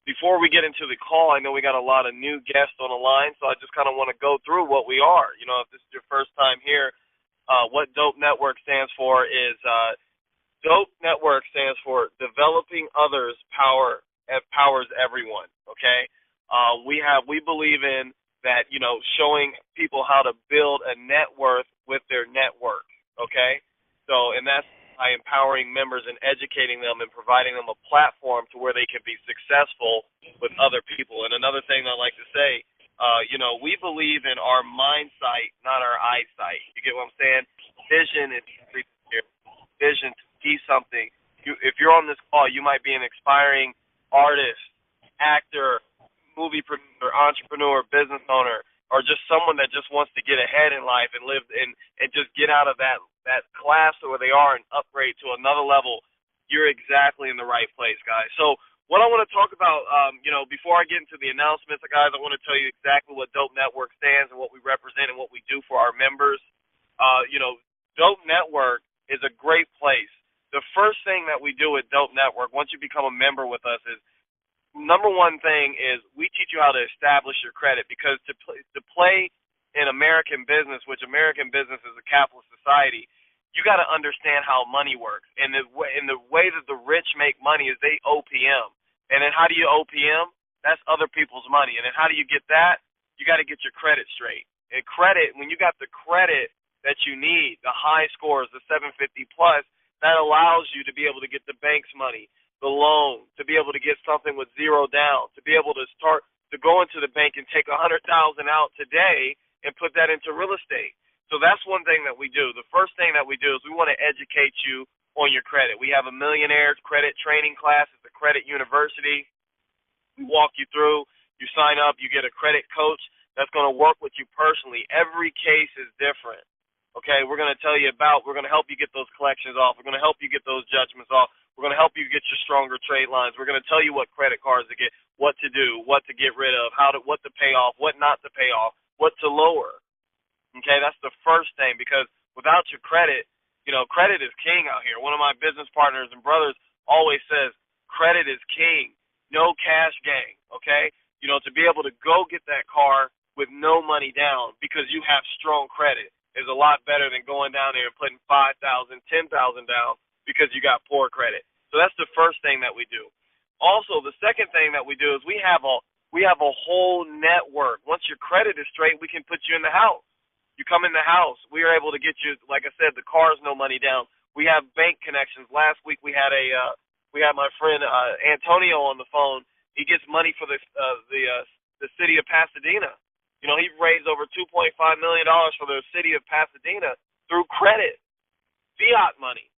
Before we get into the call, I know we got a lot of new guests on the line, so I just kind of want to go through what we are. If this is your first time here, what DOPE Network stands for is DOPE Network stands for Developing Others Powers Everyone. Okay, we believe in that. Showing people how to build a net worth with their network. Okay, and that's by empowering members and educating them and providing them a platform to where they can be successful with other people. And another thing I like to say, we believe in our mind sight, not our eyesight. You get what I'm saying? Vision is vision to see something. If you're on this call, you might be an inspiring artist, actor, movie producer, entrepreneur, business owner, or just someone that just wants to get ahead in life and live and just get out of that class where they are and upgrade to another level. You're exactly in the right place, guys. So what I want to talk about, before I get into the announcements, guys, I want to tell you exactly what DOPE Network stands and what we represent and what we do for our members. DOPE Network is a great place. The first thing that we do at DOPE Network, once you become a member with us, is number one thing is we teach you how to establish your credit, because to play in American business, which American business is a capitalist society, you got to understand how money works. And the way that the rich make money is they OPM. And then how do you OPM? That's other people's money. And then how do you get that? You got to get your credit straight. And credit, when you got the credit that you need, the high scores, the 750 plus, that allows you to be able to get the bank's money, the loan, to be able to get something with zero down, to be able to start to go into the bank and take $100,000 out today and put that into real estate. So that's one thing that we do. The first thing that we do is we want to educate you on your credit. We have a Millionaires credit training class. It's a credit university. We walk you through. You sign up. You get a credit coach that's going to work with you personally. Every case is different. Okay, we're going to tell you we're going to help you get those collections off. We're going to help you get those judgments off. We're going to help you get your stronger trade lines. We're going to tell you what credit cards to get, what to do, what to get rid of, what to pay off, what not to pay off, what to lower. Okay, that's the first thing, because without your credit, credit is king out here. One of my business partners and brothers always says, credit is king, no cash gang, okay? To be able to go get that car with no money down because you have strong credit is a lot better than going down there and putting $5,000, $10,000 down because you got poor credit. So that's the first thing that we do. Also, the second thing that we do is we have a whole network. Once your credit is straight, we can put you in the house. You come in the house, we are able to get you, like I said, the car's no money down. We have bank connections. Last week we had my friend Antonio on the phone. He gets money for the city of Pasadena. He raised over $2.5 million for the city of Pasadena through credit, fiat money.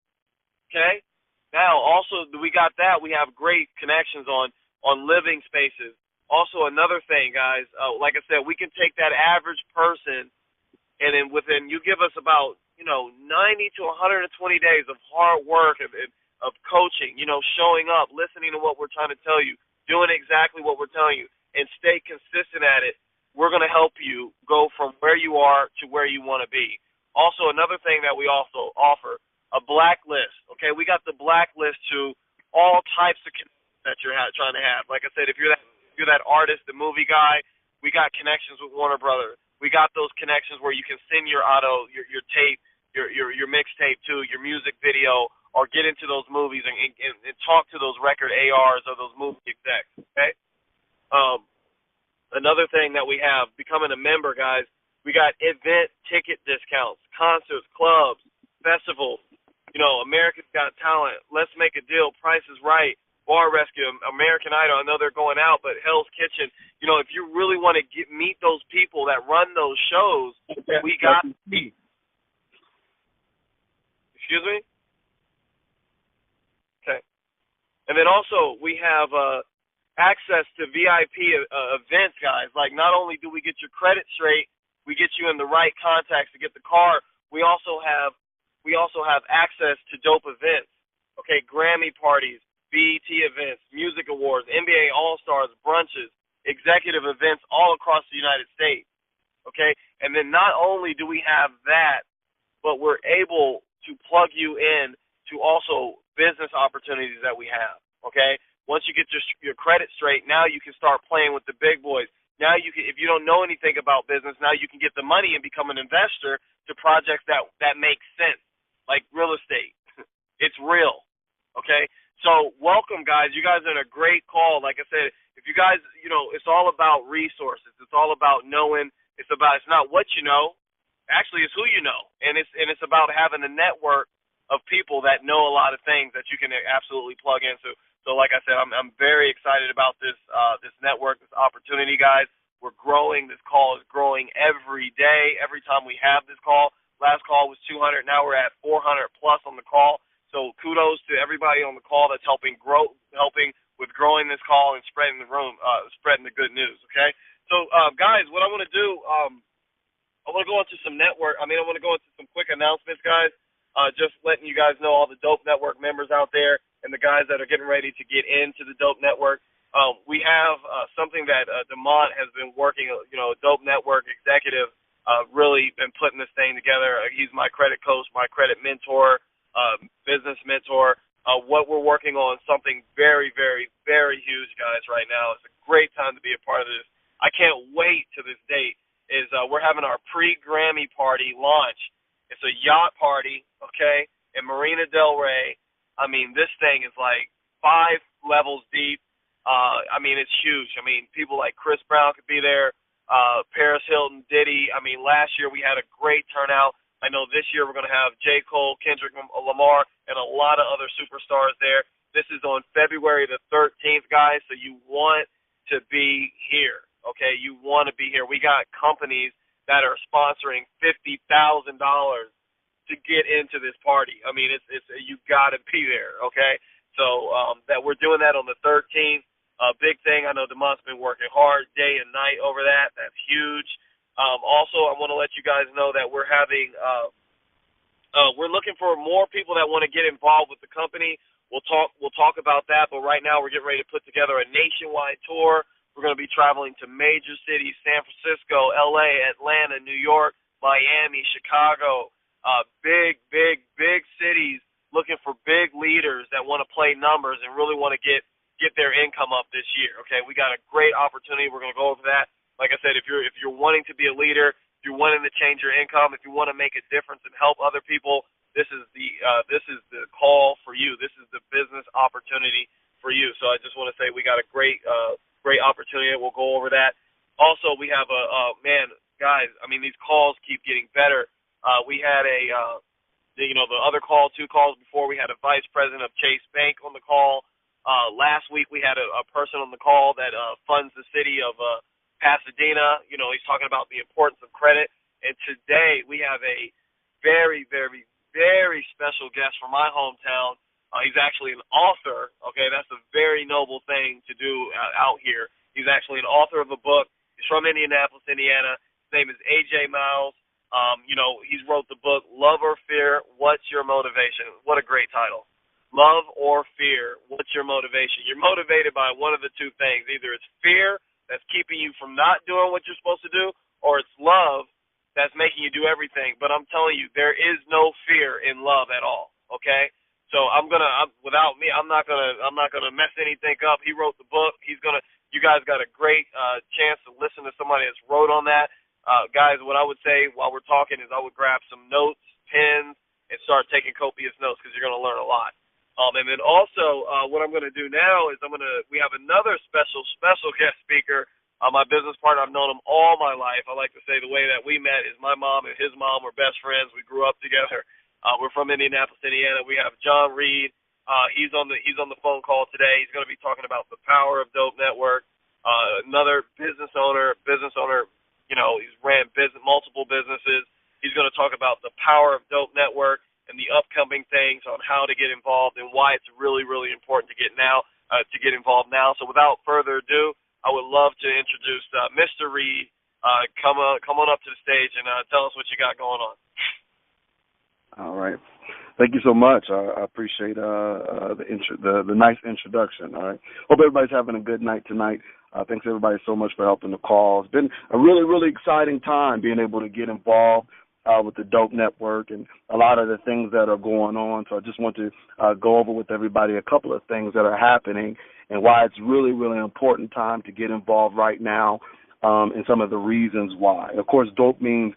Okay? Now, also, we got that. We have great connections on living spaces. Also, another thing, guys, like I said, we can take that average person, and then you give us about 90 to 120 days of hard work of coaching, showing up, listening to what we're trying to tell you, doing exactly what we're telling you, and stay consistent at it. We're going to help you go from where you are to where you want to be. Also, another thing that we also offer, a blacklist. Okay, we got the blacklist to all types of connections that you're trying to have. Like I said, if you're that artist, the movie guy, we got connections with Warner Brothers. We got those connections where you can send your tape, your mixtape to your music video, or get into those movies and talk to those record ARs or those movie execs. Okay. Another thing that we have, becoming a member, guys, we got event ticket discounts, concerts, clubs, festivals. America's Got Talent, Let's Make a Deal, Price is Right, Bar Rescue, American Idol. I know they're going out, but Hell's Kitchen. If you really want to meet those people that run those shows, we got. Excuse me? Okay. And then also we have access to VIP events, guys. Like, not only do we get your credit straight, we get you in the right contacts to get the car. We also have access to dope events. Okay, Grammy parties, BET events, music awards, NBA All-Stars, brunches, executive events all across the United States. Okay, and then not only do we have that, but we're able to plug you in to also business opportunities that we have. Okay, Once you get your credit straight, now you can start playing with the big boys. Now you can, if you don't know anything about business, now you can get the money and become an investor to projects that make sense, like real estate. It's real. Okay? So welcome, guys. You guys are in a great call. Like I said, if you guys, it's all about resources. It's all about knowing. It's not what you know. Actually, it's who you know. And it's about having a network of people that know a lot of things that you can absolutely plug into. So like I said, I'm very excited about this network, this opportunity, guys. We're growing. This call is growing every day. Every time we have this call. Last call was 200. Now we're at 400 plus on the call. So kudos to everybody on the call that's helping with growing this call and spreading the good news. Okay. So guys, what I want to do, I want to go into some I want to go into some quick announcements, guys. Just letting you guys know all the Dope Network members out there and the guys that are getting ready to get into the Dope Network. We have something that DeMont has been working, Dope Network executive, really been putting this thing together. He's my credit coach, my credit mentor, business mentor. What we're working on, something very, very, very huge, guys, right now. It's a great time to be a part of this. I can't wait to this date. We're having our pre-Grammy party launch. It's a yacht party, okay, in Marina Del Rey. I mean, this thing is like 5 levels deep. It's huge. People like Chris Brown could be there, Paris Hilton, Diddy. Last year we had a great turnout. I know this year we're going to have J. Cole, Kendrick Lamar, and a lot of other superstars there. This is on February the 13th, guys, so you want to be here, okay? You want to be here. We got companies that are sponsoring $50,000 to get into this party. It's you got to be there, okay? So that we're doing that on the 13th. Big thing. I know DeMont's been working hard day and night over that. That's huge. Also, I want to let you guys know that we're having we're looking for more people that want to get involved with the company. We'll talk about that, but right now we're getting ready to put together a nationwide tour. We're going to be traveling to major cities: San Francisco, LA, Atlanta, New York, Miami, Chicago, big cities, looking for big leaders that want to play numbers and really want to get their income up this year. Okay, we got a great opportunity. We're going to go over that. Like I said, if you're wanting to be a leader, if you're wanting to change your income, if you want to make a difference and help other people, this is the call for you. This is the business opportunity for you. So I just want to say we got a great opportunity. We'll go over that. Also, we have guys. These calls keep getting better. We had the other call, 2 calls before. We had a vice president of Chase Bank on the call. Last week we had a person on the call that funds the city of Pasadena. He's talking about the importance of credit. And today we have a very, very, very special guest from my hometown. He's actually an author. Okay, that's a very noble thing to do out here. He's actually an author of a book. He's from Indianapolis, Indiana. His name is A.J. Miles. He's wrote the book Love or Fear, What's Your Motivation? What a great title. Love or fear, what's your motivation? You're motivated by one of the two things. Either it's fear that's keeping you from not doing what you're supposed to do, or it's love that's making you do everything. But I'm telling you, there is no fear in love at all. Okay? So I'm not gonna mess anything up. He wrote the book. You guys got a great chance to listen to somebody that's wrote on that. Guys, what I would say while we're talking is I would grab some notes, pens, and start taking copious notes because you're gonna learn a lot. And then also, what I'm going to do now is we have another special guest speaker. My business partner, I've known him all my life. I like to say the way that we met is my mom and his mom were best friends. We grew up together. We're from Indianapolis, Indiana. We have John Reed. He's on the phone call today. He's going to be talking about the power of Dope Network. Another business owner, he's ran multiple businesses. He's going to talk about the power of Dope Network and the upcoming things on how to get involved and why it's really, really important to get involved now. So without further ado, I would love to introduce Mr. Reed. Come on up to the stage and tell us what you got going on. All right. Thank you so much. I appreciate the nice introduction. All right. Hope everybody's having a good night tonight. Thanks everybody so much for helping the call. It's been a really, really exciting time being able to get involved with the Dope Network and a lot of the things that are going on. So I just want to go over with everybody a couple of things that are happening and why it's really, really important time to get involved right now, and some of the reasons why. Of course, dope means,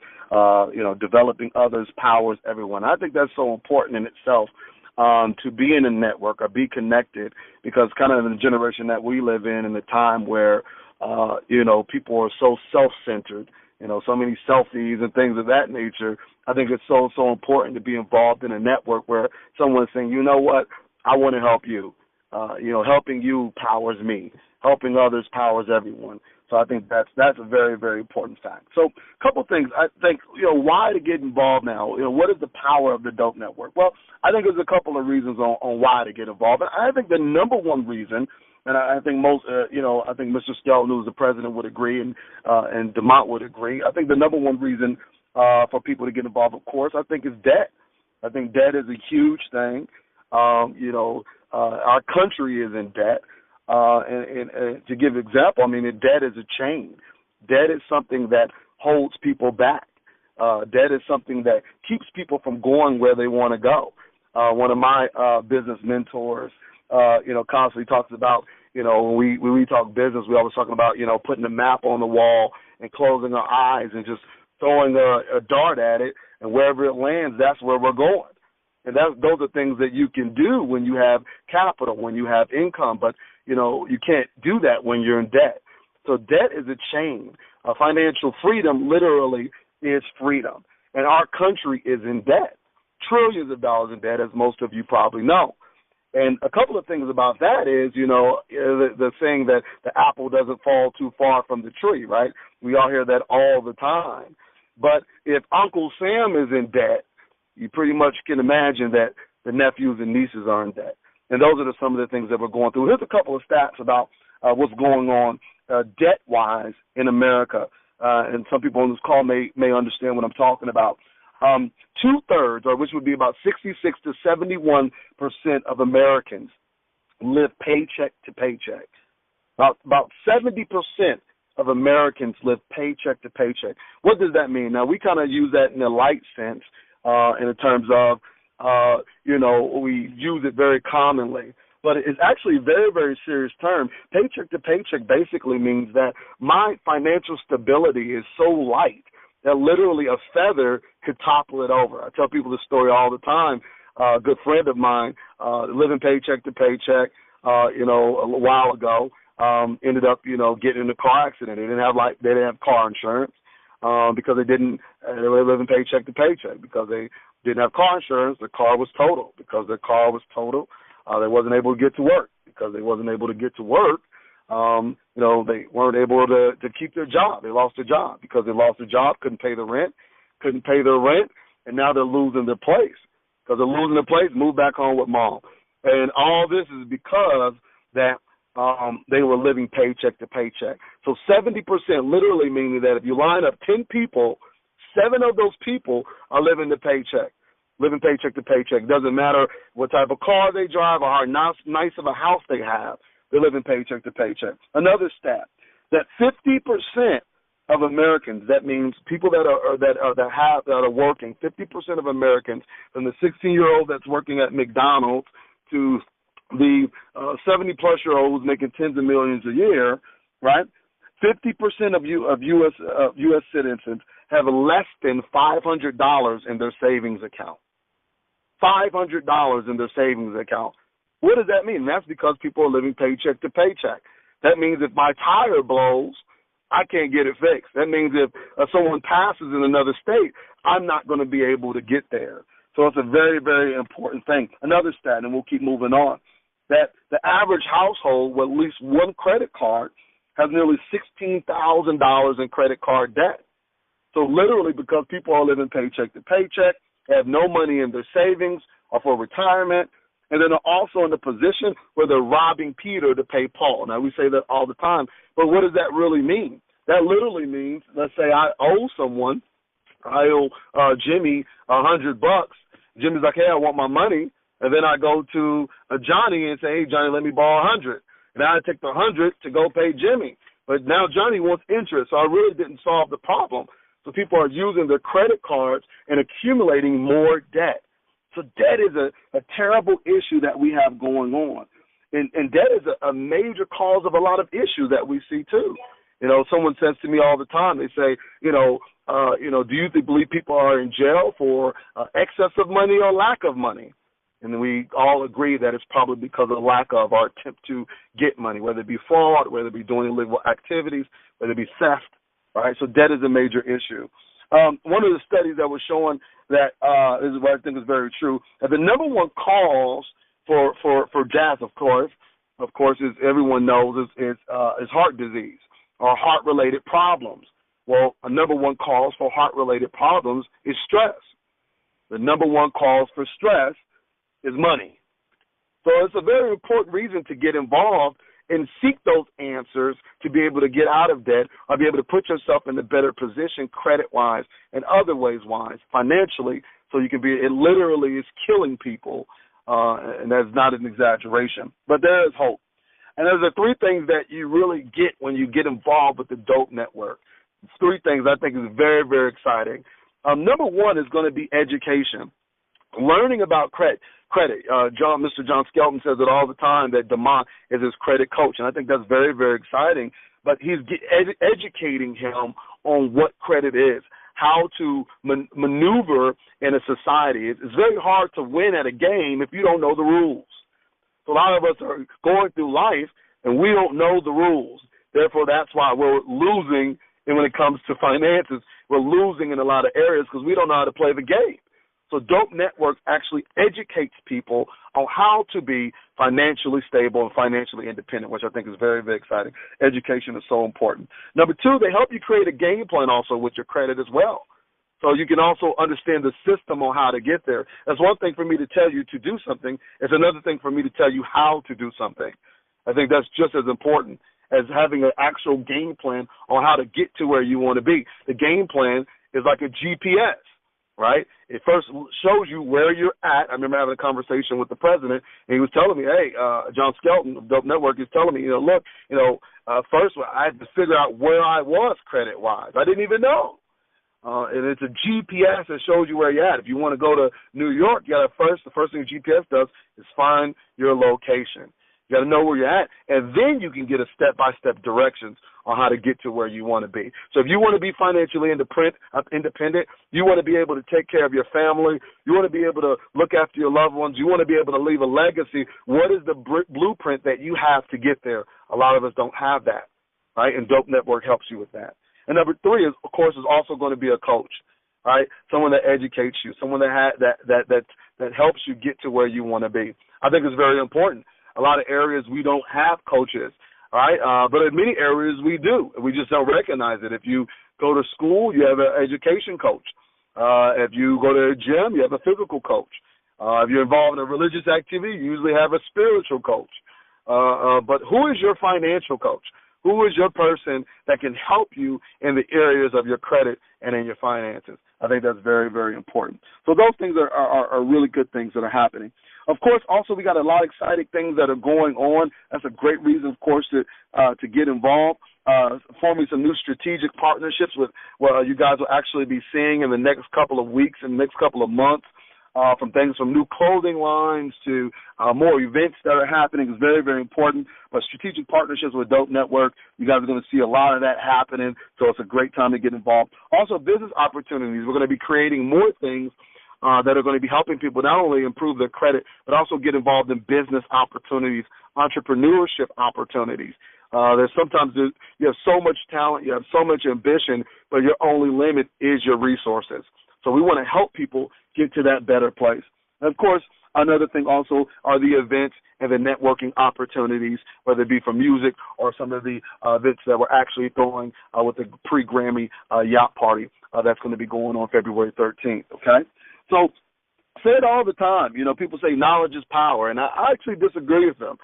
developing others powers everyone. I think that's so important in itself, to be in a network or be connected, because kind of in the generation that we live in the time where, people are so self-centered, so many selfies and things of that nature. I think it's so, so important to be involved in a network where someone's saying, you know what, I want to help you. Helping you powers me. Helping others powers everyone. So I think that's a very, very important fact. So a couple things. I think, why to get involved now? What is the power of the Dope Network? Well, I think there's a couple of reasons on why to get involved. And I think the number one reason, and I think most, I think Mr. Skelton, who's the president, would agree, and DeMont would agree. I think the number one reason for people to get involved, of course, I think is debt. I think debt is a huge thing. Our country is in debt. And to give an example, debt is a chain. Debt is something that holds people back. Debt is something that keeps people from going where they want to go. One of my business mentors, constantly talks about, when we talk business, we always talking about, putting a map on the wall and closing our eyes and just throwing a dart at it, and wherever it lands, that's where we're going. And those are things that you can do when you have capital, when you have income, but you can't do that when you're in debt. So debt is a chain. Financial freedom literally is freedom. And our country is in debt, trillions of dollars in debt, as most of you probably know. And a couple of things about that is, the saying that the apple doesn't fall too far from the tree, right? We all hear that all the time. But if Uncle Sam is in debt, you pretty much can imagine that the nephews and nieces are in debt. And those are some of the things that we're going through. Here's a couple of stats about what's going on debt-wise in America. And some people on this call may understand what I'm talking about. 2/3, or which would be about 66 to 71% of Americans live paycheck to paycheck. About 70% of Americans live paycheck to paycheck. What does that mean? Now, we kind of use that in a light sense, in terms of, we use it very commonly. But it's actually a very, very serious term. Paycheck to paycheck basically means that my financial stability is so light that literally a feather could topple it over. I tell people this story all the time. A good friend of mine, living paycheck to paycheck, a while ago, ended up, getting in a car accident. They didn't have car insurance, because they were living paycheck to paycheck. Because they didn't have car insurance, the car was totaled. Because their car was totaled, they wasn't able to get to work. Because they wasn't able to get to work, they weren't able to keep their job. They lost their job. Because they lost their job, couldn't pay their rent, and now they're losing their place. Because they're losing their place, move back home with mom. And all this is because that they were living paycheck to paycheck. So 70%, literally meaning that if you line up 10 people, 7 of those people are living paycheck to paycheck. Doesn't matter what type of car they drive or how nice of a house they have. They're living paycheck to paycheck. Another stat, that 50% of Americans, that means people that are working, 50% of Americans, from the 16-year-old that's working at McDonald's to the 70-plus-year-old who's making tens of millions a year, right? 50% of U.S. citizens have less than $500 in their savings account. $500 in their savings account. What does that mean? That's because people are living paycheck to paycheck. That means if my tire blows, I can't get it fixed. That means if someone passes in another state, I'm not going to be able to get there. So it's a very, very important thing. Another stat, and we'll keep moving on, that the average household with at least one credit card has nearly $16,000 in credit card debt. So literally because people are living paycheck to paycheck, they have no money in their savings or for retirement, and then they're also in the position where they're robbing Peter to pay Paul. Now, we say that all the time, but what does that really mean? That literally means, let's say I owe someone, I owe Jimmy $100. Jimmy's like, hey, I want my money. And then I go to Johnny and say, hey, Johnny, let me borrow $100. And I take the $100 to go pay Jimmy. But now Johnny wants interest, so I really didn't solve the problem. So people are using their credit cards and accumulating more debt. So debt is a terrible issue that we have going on. And debt is a major cause of a lot of issues that we see too. Someone says to me all the time, they say, do you believe people are in jail for excess of money or lack of money? And then we all agree that it's probably because of the lack of our attempt to get money, whether it be fraud, whether it be doing illegal activities, whether it be theft, right? So debt is a major issue. One of the studies that was showing that, this is what I think is very true, that the number one cause for death, of course, as everyone knows, is heart disease or heart-related problems. Well, a number one cause for heart-related problems is stress. The number one cause for stress is money. So it's a very important reason to get involved and seek those answers to be able to get out of debt or be able to put yourself in a better position credit-wise and other ways-wise, financially, so you can be, it literally is killing people, and that's not an exaggeration. But there is hope. And there's the three things that you really get when you get involved with the Dope Network. It's three things I think is very, very exciting. Number one is going to be education. Learning about credit. Mr. John Skelton says it all the time that DeMont is his credit coach, and I think that's very, very exciting. But he's educating him on what credit is, how to maneuver in a society. It's very hard to win at a game if you don't know the rules. So a lot of us are going through life, and we don't know the rules. Therefore, that's why we're losing, and when it comes to finances, we're losing in a lot of areas because we don't know how to play the game. So Dope Network actually educates people on how to be financially stable and financially independent, which I think is very, very exciting. Education is so important. Number two, they help you create a game plan also with your credit as well. So you can also understand the system on how to get there. That's one thing for me to tell you to do something. It's another thing for me to tell you how to do something. I think that's just as important as having an actual game plan on how to get to where you want to be. The game plan is like a GPS. Right? It first shows you where you're at. I remember having a conversation with the president, and he was telling me, hey, John Skelton of Dope Network is telling me, first I had to figure out where I was credit-wise. I didn't even know. And it's a GPS that shows you where you're at. If you want to go to New York, the first thing GPS does is find your location. You got to know where you're at, and then you can get a step-by-step directions on how to get to where you want to be. So if you want to be financially independent, you want to be able to take care of your family, you want to be able to look after your loved ones, you want to be able to leave a legacy, what is the blueprint that you have to get there? A lot of us don't have that, right? And Dope Network helps you with that. And number three, is also going to be a coach, right? Someone that educates you, someone that helps you get to where you want to be. I think it's very important. A lot of areas we don't have coaches, right? But in many areas we do. We just don't recognize it. If you go to school, you have an education coach. If you go to a gym, you have a physical coach. If you're involved in a religious activity, you usually have a spiritual coach. But who is your financial coach? Who is your person that can help you in the areas of your credit and in your finances? I think that's very, very important. So those things are really good things that are happening. Of course, also we got a lot of exciting things that are going on. That's a great reason, of course, to get involved. Forming some new strategic partnerships with you guys will actually be seeing in the next couple of weeks and the next couple of months. From things from new clothing lines to more events that are happening is very, very important. But strategic partnerships with Dope Network, you guys are going to see a lot of that happening, so it's a great time to get involved. Also, business opportunities. We're going to be creating more things that are going to be helping people not only improve their credit, but also get involved in business opportunities, entrepreneurship opportunities. You have so much talent, you have so much ambition, but your only limit is your resources. So we want to help people get to that better place. And of course, another thing also are the events and the networking opportunities, whether it be for music or some of the events that we're actually throwing with the pre-Grammy yacht party that's going to be going on February 13th, okay? So say it all the time. People say knowledge is power, and I actually disagree with them.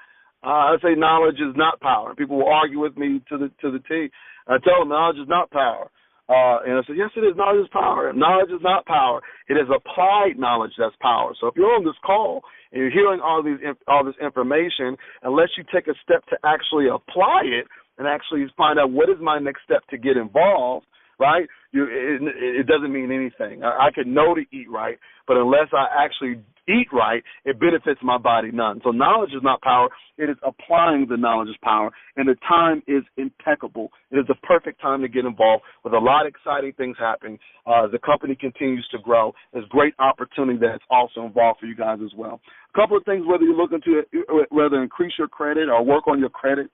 I say knowledge is not power. People will argue with me to the T. I tell them knowledge is not power. And I said, yes, it is. Knowledge is power. Knowledge is not power. It is applied knowledge that's power. So if you're on this call and you're hearing all this information, unless you take a step to actually apply it and actually find out what is my next step to get involved, right? It doesn't mean anything. I can know to eat right, but unless I actually eat right, it benefits my body none. So knowledge is not power. It is applying the knowledge is power, and the time is impeccable. It is the perfect time to get involved with a lot of exciting things happening. The company continues to grow. There's great opportunity that's also involved for you guys as well. A couple of things, whether you're looking to whether increase your credit or work on your credit,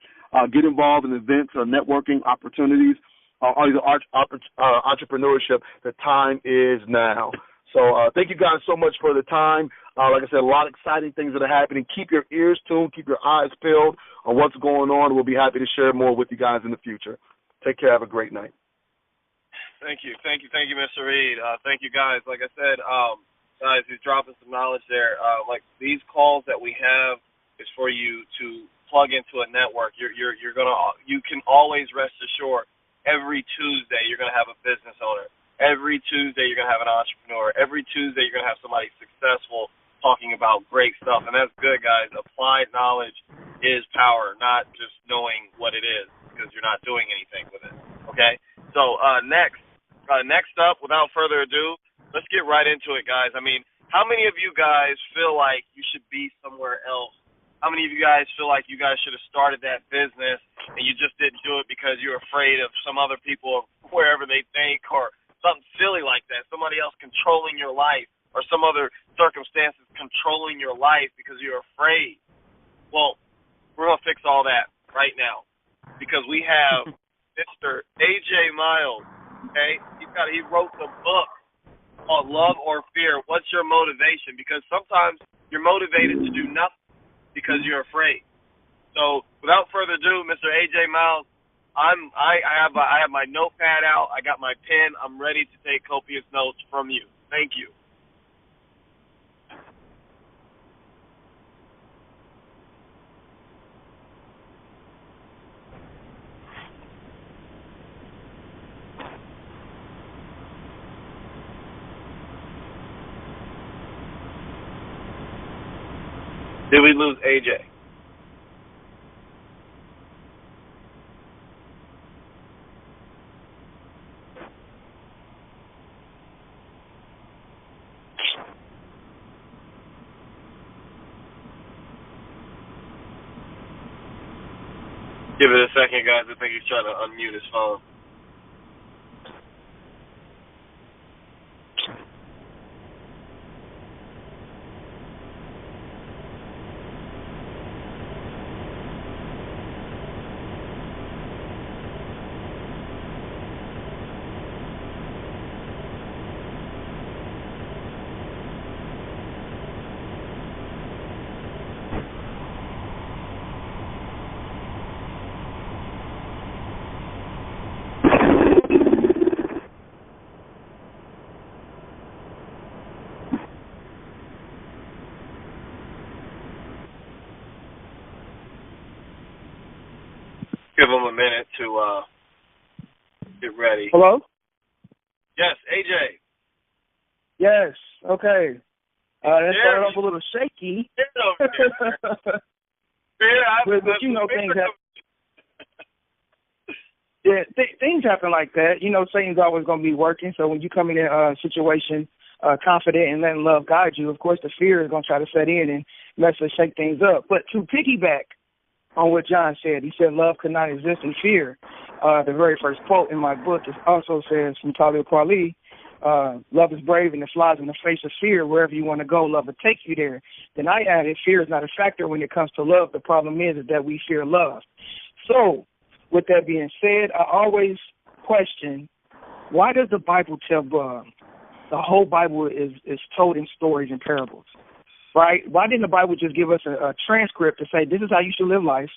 get involved in events or networking opportunities, or either entrepreneurship, the time is now. So thank you guys so much for the time. Like I said, a lot of exciting things that are happening. Keep your ears tuned. Keep your eyes peeled on what's going on. We'll be happy to share more with you guys in the future. Take care. Have a great night. Thank you, Mr. Reed. Thank you, guys. Like I said, guys, he's dropping some knowledge there. Like these calls that we have is for you to plug into a network. You can always rest assured. Every Tuesday, you're going to have a business owner. Every Tuesday, you're going to have an entrepreneur. Every Tuesday, you're going to have somebody successful talking about great stuff. And that's good, guys. Applied knowledge is power, not just knowing what it is because you're not doing anything with it. Okay? So next up, without further ado, let's get right into it, guys. I mean, how many of you guys feel like you should be somewhere else? How many of you guys feel like you guys should have started that business and you just didn't do it because you're afraid of some other people or wherever they think or something silly like that, somebody else controlling your life or some other circumstances controlling your life because you're afraid? Well, we're going to fix all that right now because we have Mr. A.J. Miles, okay? He wrote the book called Love or Fear. What's your motivation? Because sometimes you're motivated to do nothing because you're afraid. So without further ado, Mr. A.J. Miles, I have my notepad out. I got my pen. I'm ready to take copious notes from you. Thank you. Did we lose AJ? Give it a second, guys. I think he's trying to unmute his phone. Give him a minute to get ready. Hello? Yes, AJ. Yes, okay. That started off a little shaky. But you know, things happen. Yeah, things happen like that. You know, Satan's always going to be working. So when you come in a situation confident and letting love guide you, of course the fear is going to try to set in and mess and shake things up. But to piggyback on what John said, he said love could not exist in fear. The very first quote in my book also says from Talib Kweli, love is brave and it flies in the face of fear. Wherever you want to go, love will take you there. Then I added, fear is not a factor when it comes to love. The problem is that we fear love. So with that being said, I always question, why does the Bible tell the whole Bible is told in stories and parables, right? Why didn't the Bible just give us a transcript to say this is how you should live life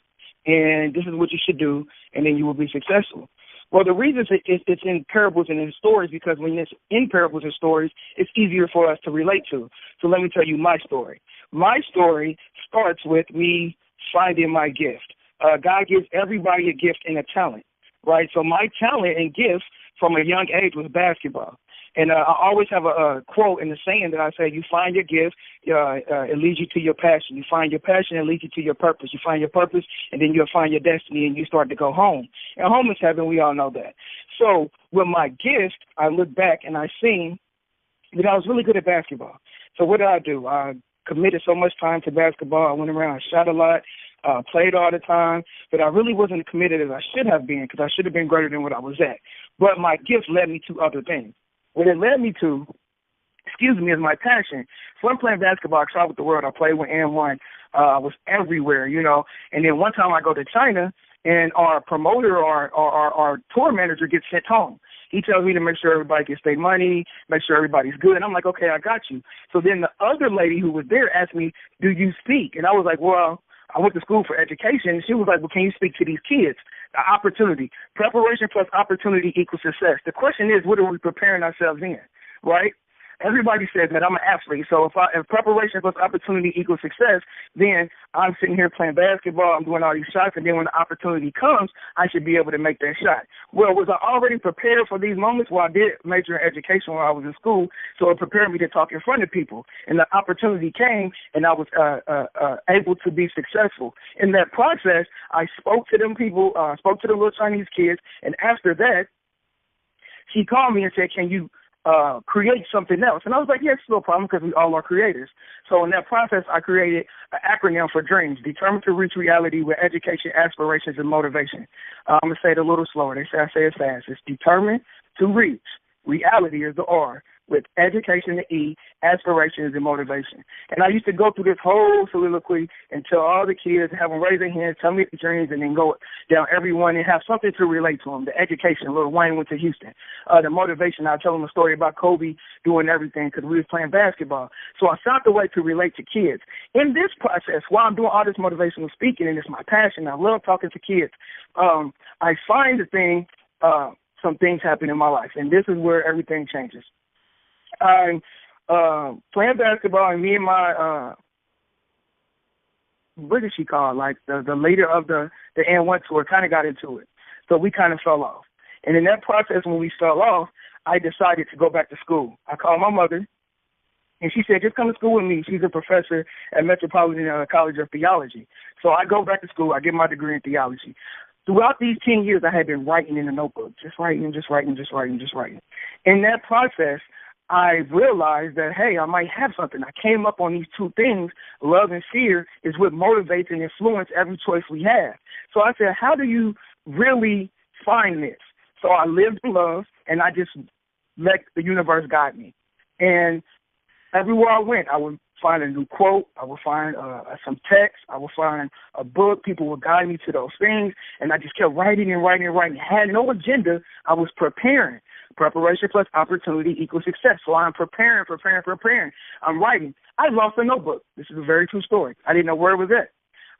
and this is what you should do and then you will be successful? Well, the reason it's in parables and in stories because when it's in parables and stories, it's easier for us to relate to. So let me tell you my story. My story starts with me finding my gift. God gives everybody a gift and a talent, right? So my talent and gift from a young age was basketball. And I always have a quote in the saying that I say, you find your gift, it leads you to your passion. You find your passion, it leads you to your purpose. You find your purpose, and then you'll find your destiny, and you start to go home. And home is heaven, we all know that. So with my gift, I look back and I seen that I was really good at basketball. So what did? I committed so much time to basketball. I went around, I shot a lot, played all the time, but I really wasn't committed as I should have been because I should have been greater than what I was at. But my gift led me to other things. What it led me to, is my passion. So I'm playing basketball. I traveled the world. I played with N1. I was everywhere, And then one time I go to China, and our promoter or our tour manager gets sent home. He tells me to make sure everybody gets their money, make sure everybody's good. And I'm like, okay, I got you. So then the other lady who was there asked me, do you speak? And I was like, well, I went to school for education. She was like, well, can you speak to these kids? The opportunity. Preparation plus opportunity equals success. The question is, what are we preparing ourselves in, right? Everybody says that I'm an athlete, so if preparation plus opportunity equals success, then I'm sitting here playing basketball, I'm doing all these shots, and then when the opportunity comes, I should be able to make that shot. Well, was I already prepared for these moments? Well, I did major in education when I was in school, so it prepared me to talk in front of people, and the opportunity came, and I was able to be successful. In that process, I spoke to them people, spoke to the little Chinese kids, and after that, she called me and said, can you create something else? And I was like, yeah, it's no problem because we all are creators. So in that process, I created an acronym for DREAMS, determined to reach reality with education, aspirations, and motivation. I'm going to say it a little slower. They say I say it fast. It's determined to reach. Reality is the R, with education, the E, aspirations, and motivation. And I used to go through this whole soliloquy and tell all the kids, have them raise their hands, tell me the dreams, and then go down everyone and have something to relate to them. The education, Lil Wayne went to Houston. The motivation, I tell them a story about Kobe doing everything because we was playing basketball. So I found a way to relate to kids. In this process, while I'm doing all this motivational speaking, and it's my passion, I love talking to kids, I find some things happen in my life, and this is where everything changes. I'm playing basketball, and me and my, what is she called? Like the leader of the N1 tour kind of got into it. So we kind of fell off. And in that process, when we fell off, I decided to go back to school. I called my mother, and she said, just come to school with me. She's a professor at Metropolitan College of Theology. So I go back to school. I get my degree in theology. Throughout these 10 years, I had been writing in a notebook, just writing. In that process, I realized that, hey, I might have something. I came up on these two things. Love and fear is what motivates and influences every choice we have. So I said, how do you really find this? So I lived in love, and I just let the universe guide me. And everywhere I went, I would find a new quote. I would find some text. I would find a book. People would guide me to those things. And I just kept writing. Had no agenda. I was preparing. Preparation plus opportunity equals success. So I'm preparing. I'm writing. I lost a notebook. This is a very true story. I didn't know where it was at.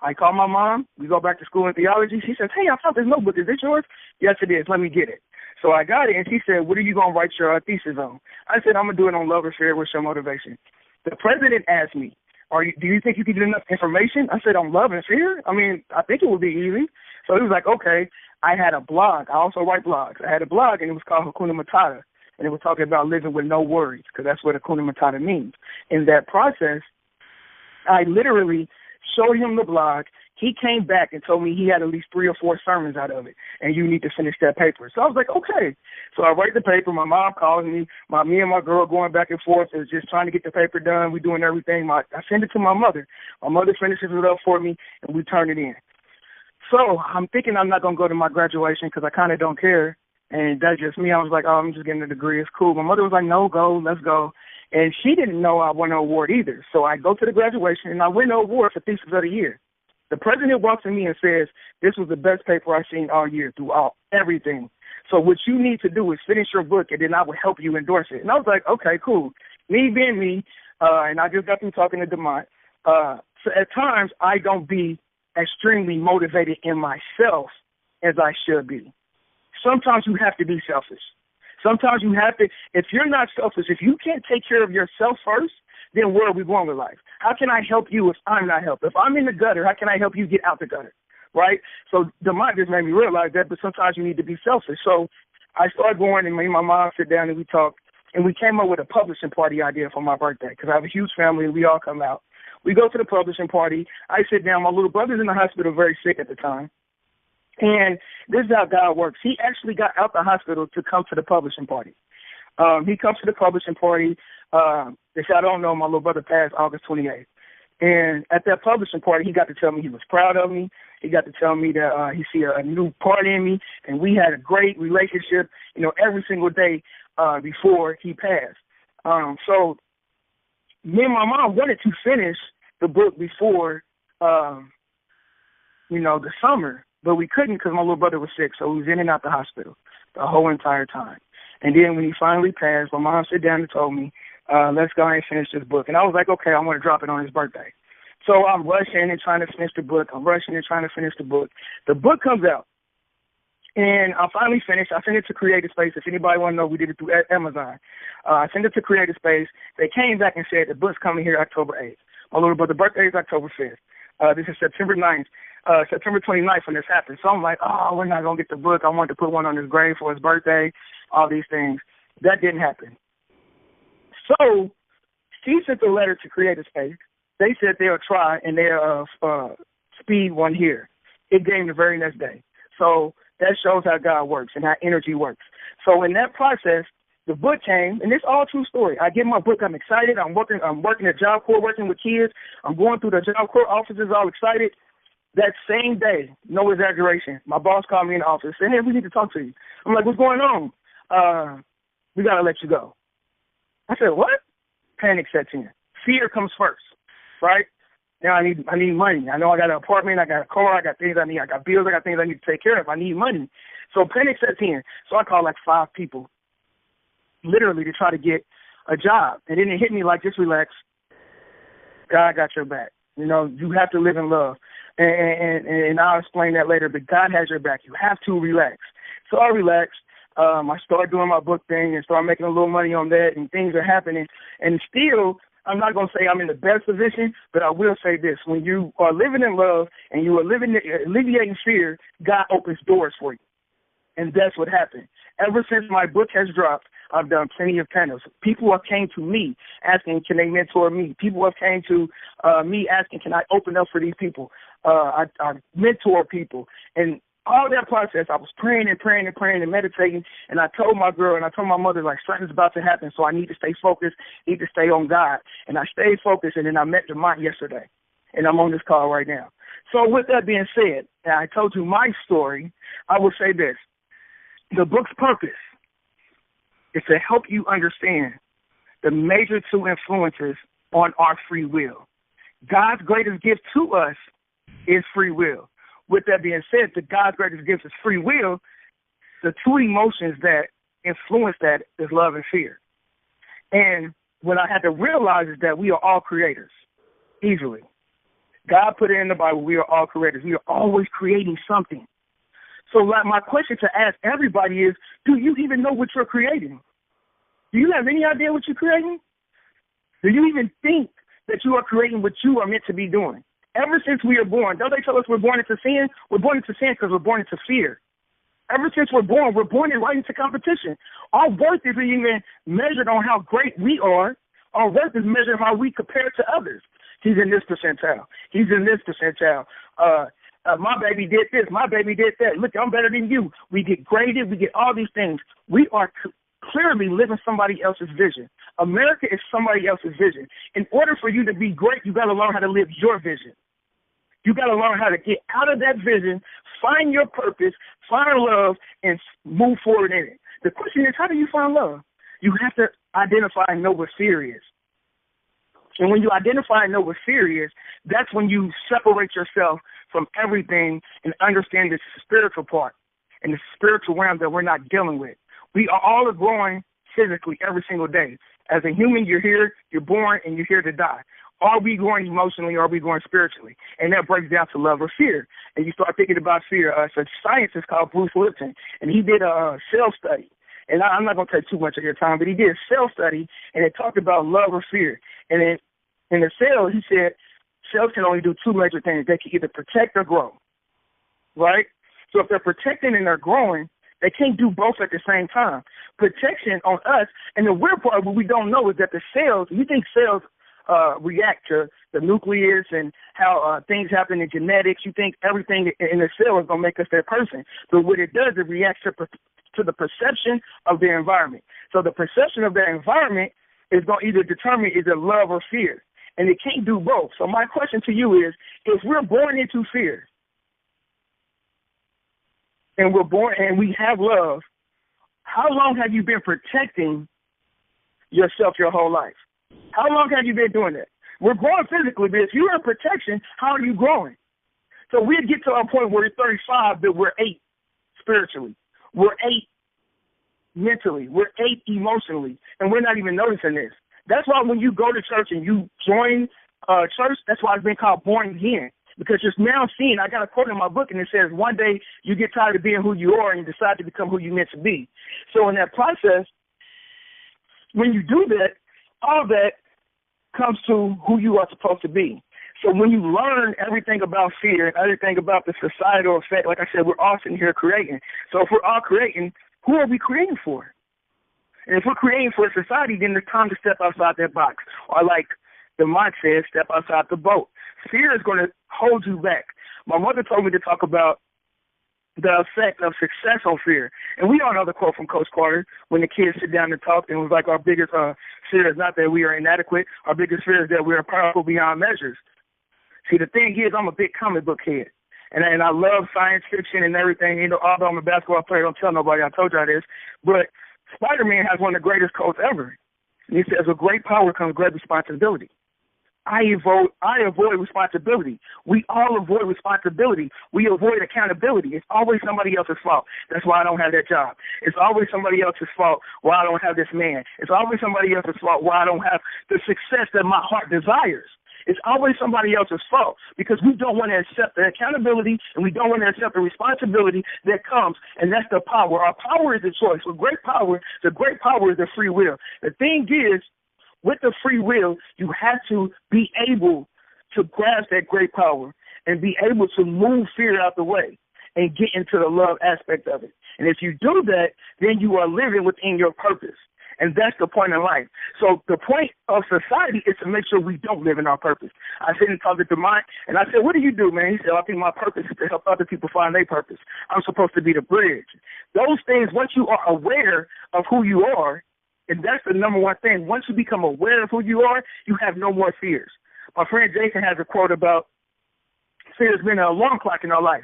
I called my mom. We go back to school in theology. She says, hey, I found this notebook. Is this yours? Yes, it is. Let me get it. So I got it, and she said, what are you going to write your thesis on? I said, I'm going to do it on love and fear with your motivation. The president asked me, do you think you can get enough information? I said, on love and fear? I mean, I think it would be easy. So he was like, okay. I had a blog. I also write blogs. I had a blog, and it was called Hakuna Matata, and it was talking about living with no worries, because that's what Hakuna Matata means. In that process, I literally showed him the blog. He came back and told me he had at least 3 or 4 sermons out of it, and you need to finish that paper. So I was like, okay. So I write the paper. My mom calls me. Me and my girl going back and forth is just trying to get the paper done. We're doing everything. I send it to my mother. My mother finishes it up for me, and we turn it in. So I'm thinking I'm not going to go to my graduation because I kind of don't care, and that's just me. I was like, oh, I'm just getting a degree. It's cool. My mother was like, no, go, let's go. And she didn't know I won an award either. So I go to the graduation, and I win an award for Thesis of the Year. The president walks to me and says, this was the best paper I've seen all year through everything. So what you need to do is finish your book, and then I will help you endorse it. And I was like, okay, cool. Me being me, and I just got through talking to DeMont. So at times, I don't be extremely motivated in myself as I should be. Sometimes you have to be selfish. Sometimes you have to, if you're not selfish, if you can't take care of yourself first, then where are we going with life? How can I help you if I'm not helped? If I'm in the gutter, how can I help you get out the gutter, right? So DeMont just made me realize that, but sometimes you need to be selfish. So I started going, and me and my mom sit down and we talked, and we came up with a publishing party idea for my birthday because I have a huge family and we all come out. We go to the publishing party. I sit down. My little brother's in the hospital, very sick at the time. And this is how God works. He actually got out the hospital to come to the publishing party. He comes to the publishing party. If y'all don't know, my little brother passed August 28th. And at that publishing party, he got to tell me he was proud of me. He got to tell me that he see a new part in me, and we had a great relationship, every single day before he passed. So me and my mom wanted to finish the book before, the summer, but we couldn't because my little brother was sick, so he was in and out the hospital the whole entire time. And then when he finally passed, my mom sat down and told me, let's go ahead and finish this book. And I was like, okay, I want to drop it on his birthday. So I'm rushing and trying to finish the book. The book comes out, and I finally finished. I sent it to Creative Space. If anybody want to know, we did it through Amazon. I sent it to Creative Space. They came back and said the book's coming here October 8th. My little brother's birthday is October 5th. This is September 9th. September 29th when this happened. So I'm like, we're not going to get the book. I wanted to put one on his grave for his birthday, all these things. That didn't happen. So she sent a letter to Creative Space. They said they'll try and they'll speed one here. It came the very next day. So that shows how God works and how energy works. So in that process, the book came, and it's all true story. I get my book. I'm excited. I'm working at Job Corps, working with kids. I'm going through the Job Corps offices, all excited. That same day, no exaggeration, my boss called me in the office and said, hey, we need to talk to you. I'm like, what's going on? We got to let you go. I said, what? Panic sets in. Fear comes first, right? Now I need money. I know I got an apartment, I got a car, I got things I need, I got bills, I got things I need to take care of. I need money. So panic sets in. So I called like 5 people, literally, to try to get a job. And then it hit me like, just relax. God got your back. You have to live in love. And I'll explain that later, but God has your back. You have to relax. So I relaxed. I started doing my book thing and started making a little money on that, and things are happening. And still, I'm not going to say I'm in the best position, but I will say this. When you are living in love and you are alleviating fear, God opens doors for you. And that's what happened. Ever since my book has dropped, I've done plenty of panels. People have came to me asking, can they mentor me? People have came to me asking, can I open up for these people? I mentor people. And all that process, I was praying and meditating. And I told my girl and I told my mother, like, something's about to happen, so I need to stay focused, need to stay on God. And I stayed focused, and then I met Demont yesterday. And I'm on this call right now. So with that being said, and I told you my story, I will say this. The book's purpose is to help you understand the major 2 influences on our free will. God's greatest gift to us is free will. With that being said, God's greatest gift is free will. The 2 emotions that influence that is love and fear. And what I had to realize is that we are all creators, easily. God put it in the Bible, we are all creators. We are always creating something. So my question to ask everybody is, do you even know what you're creating? Do you have any idea what you're creating? Do you even think that you are creating what you are meant to be doing? Ever since we are born, don't they tell us we're born into sin? We're born into sin because we're born into fear. Ever since we're born right into competition. Our worth isn't even measured on how great we are. Our worth is measured how we compare to others. He's in this percentile. He's in this percentile. My baby did this. My baby did that. Look, I'm better than you. We get graded. We get all these things. We are clearly living somebody else's vision. America is somebody else's vision. In order for you to be great, you got to learn how to live your vision. You got to learn how to get out of that vision, find your purpose, find love, and move forward in it. The question is, how do you find love? You have to identify and know what fear is. And when you identify and know what fear is, that's when you separate yourself from everything and understand the spiritual part and the spiritual realm that we're not dealing with. We are all growing physically every single day. As a human, you're here, you're born, and you're here to die. Are we growing emotionally or are we growing spiritually? And that breaks down to love or fear. And you start thinking about fear. So scientist called Bruce Lipton, and he did a cell study. And I'm not going to take too much of your time, but he did a cell study, and it talked about love or fear. And then in the cell, he said cells can only do 2 major things. They can either protect or grow, right? So if they're protecting and they're growing, they can't do both at the same time. Protection on us, and the weird part, what we don't know is that the cells, you think cells react to the nucleus and how things happen in genetics. You think everything in the cell is going to make us that person. But what it does, it reacts to the perception of their environment. So the perception of their environment is going to either determine either love or fear. And it can't do both. So my question to you is, if we're born into fear and we're born and we have love, how long have you been protecting yourself your whole life? How long have you been doing that? We're growing physically, but if you're in protection, how are you growing? So we get to a point where we're 35, but we're 8 spiritually. We're 8 mentally. We're 8 emotionally, and we're not even noticing this. That's why when you go to church and you join church, that's why it's been called born again, because you're now seeing, I got a quote in my book, and it says, one day you get tired of being who you are and you decide to become who you're meant to be. So in that process, when you do that, all that comes to who you are supposed to be. So when you learn everything about fear and everything about the societal effect, like I said, we're all sitting here creating. So if we're all creating, who are we creating for? And if we're creating for a society, then it's time to step outside that box. Or like the Mike says, step outside the boat. Fear is going to hold you back. My mother told me to talk about the effect of success on fear. And we all know the quote from Coach Carter when the kids sit down and talk, and it was like, our biggest fear is not that we are inadequate. Our biggest fear is that we are powerful beyond measures. See, the thing is, I'm a big comic book head. And I love science fiction and everything. You know, although I'm a basketball player, don't tell nobody I told y'all this. But Spider-Man has one of the greatest quotes ever. And he says, with great power comes great responsibility. I avoid responsibility. We all avoid responsibility. We avoid accountability. It's always somebody else's fault. That's why I don't have that job. It's always somebody else's fault why I don't have this man. It's always somebody else's fault why I don't have the success that my heart desires. It's always somebody else's fault because we don't want to accept the accountability and we don't want to accept the responsibility that comes, and that's the power. Our power is the choice. With great power, the great power is the free will. The thing is, with the free will, you have to be able to grasp that great power and be able to move fear out the way and get into the love aspect of it. And if you do that, then you are living within your purpose. And that's the point in life. So the point of society is to make sure we don't live in our purpose. I sit and talked to Mike, and I said, what do you do, man? He said, I think my purpose is to help other people find their purpose. I'm supposed to be the bridge. Those things, once you are aware of who you are, and that's the number one thing, once you become aware of who you are, you have no more fears. My friend Jason has a quote about fear has been an alarm clock in our life.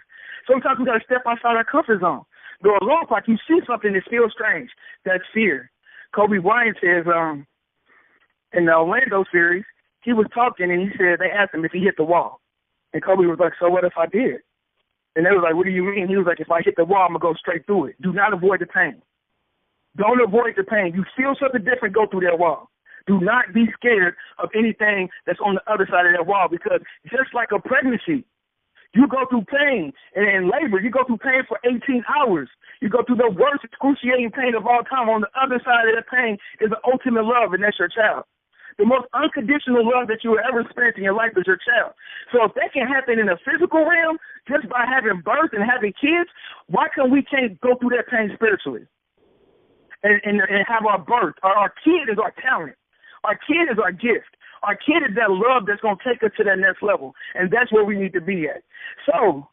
Sometimes we got to step outside our comfort zone. The alarm clock, you see something that feels strange. That's fear. Kobe Bryant says in the Orlando series, he was talking and he said, they asked him if he hit the wall. And Kobe was like, so what if I did? And they was like, what do you mean? He was like, if I hit the wall, I'm going to go straight through it. Do not avoid the pain. Don't avoid the pain. You feel something different, go through that wall. Do not be scared of anything that's on the other side of that wall because just like a pregnancy, you go through pain, and in labor, you go through pain for 18 hours. You go through the worst excruciating pain of all time. On the other side of that pain is the ultimate love, and that's your child. The most unconditional love that you will ever experience in your life is your child. So if that can happen in the physical realm just by having birth and having kids, why can't we go through that pain spiritually and have our birth? Our kid is our talent. Our kid is our gift. Our kid is that love that's going to take us to that next level, and that's where we need to be at. So